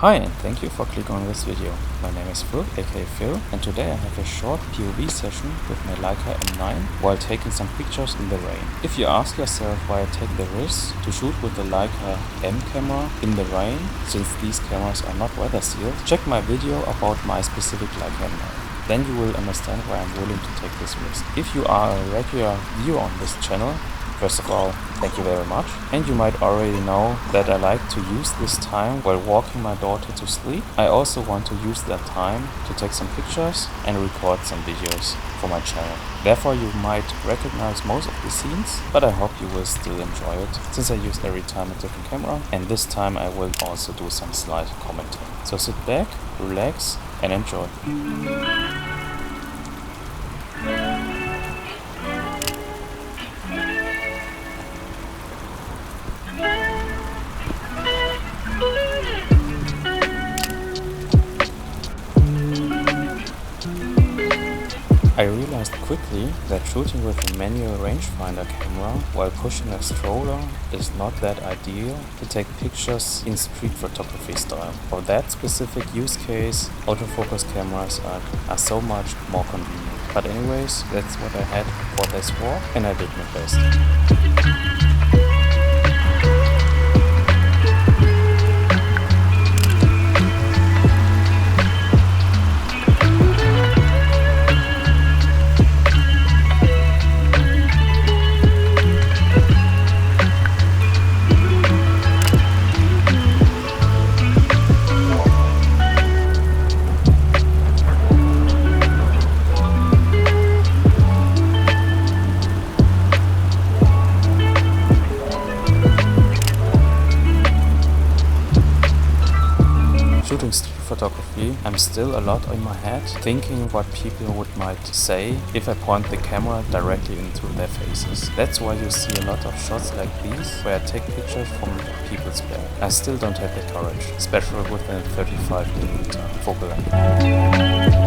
Hi and thank you for clicking on this video. My name is Phil, aka Phil, and today I have a short POV session with my Leica M9 while taking some pictures in the rain. If you ask yourself why I take the risk to shoot with the Leica M camera in the rain, since these cameras are not weather sealed, check my video about my specific Leica M9. Then you will understand why I'm willing to take this risk. If you are a regular viewer on this channel, first of all, thank you very much. And you might already know that I like to use this time while walking my daughter to sleep. I also want to use that time to take some pictures and record some videos for my channel. Therefore you might recognize most of the scenes, but I hope you will still enjoy it, since I use every time a different camera, and this time I will also do some slight commenting. So sit back, relax and enjoy. I realized quickly that shooting with a manual rangefinder camera while pushing a stroller is not that ideal to take pictures in street photography style. For that specific use case, autofocus cameras are so much more convenient. But anyways, that's what I had for this walk and I did my best. Shooting street photography, I'm still a lot in my head, thinking what people might say if I point the camera directly into their faces. That's why you see a lot of shots like these, where I take pictures from people's back. I still don't have the courage, especially with a 35mm focal length.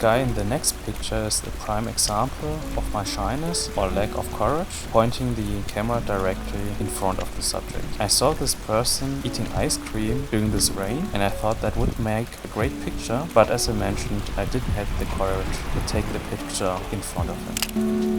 guy in the next picture is the prime example of my shyness or lack of courage, pointing the camera directly in front of the subject. I saw this person eating ice cream during this rain and I thought that would make a great picture, but as I mentioned, I didn't have the courage to take the picture in front of him.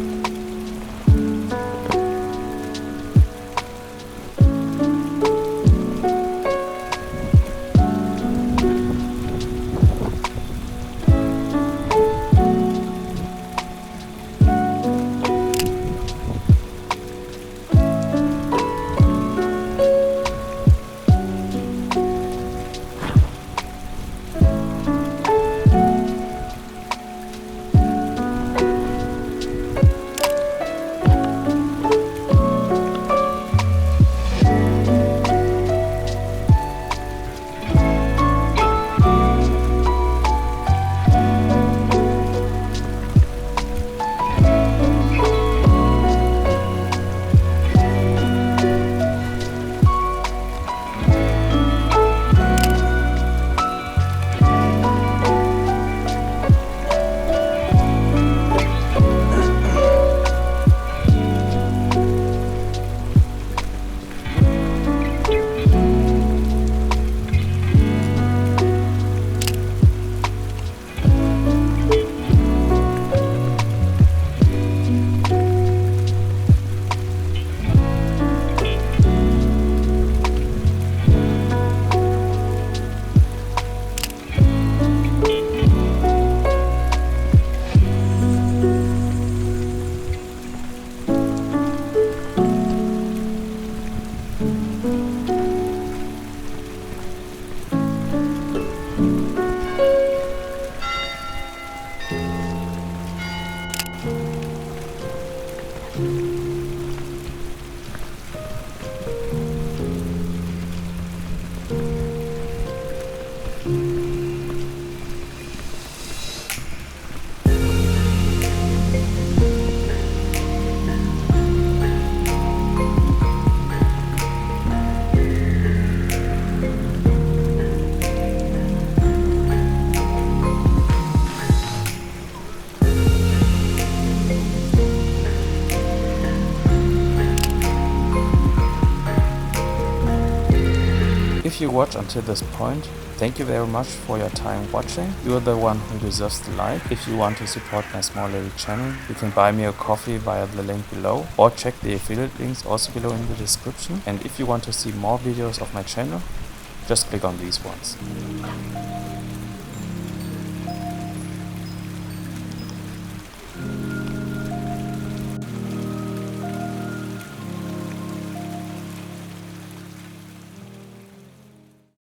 If you watch until this point, thank you very much for your time watching. You are the one who deserves the like. If you want to support my small little channel, you can buy me a coffee via the link below or check the affiliate links also below in the description. And if you want to see more videos of my channel, just click on these ones.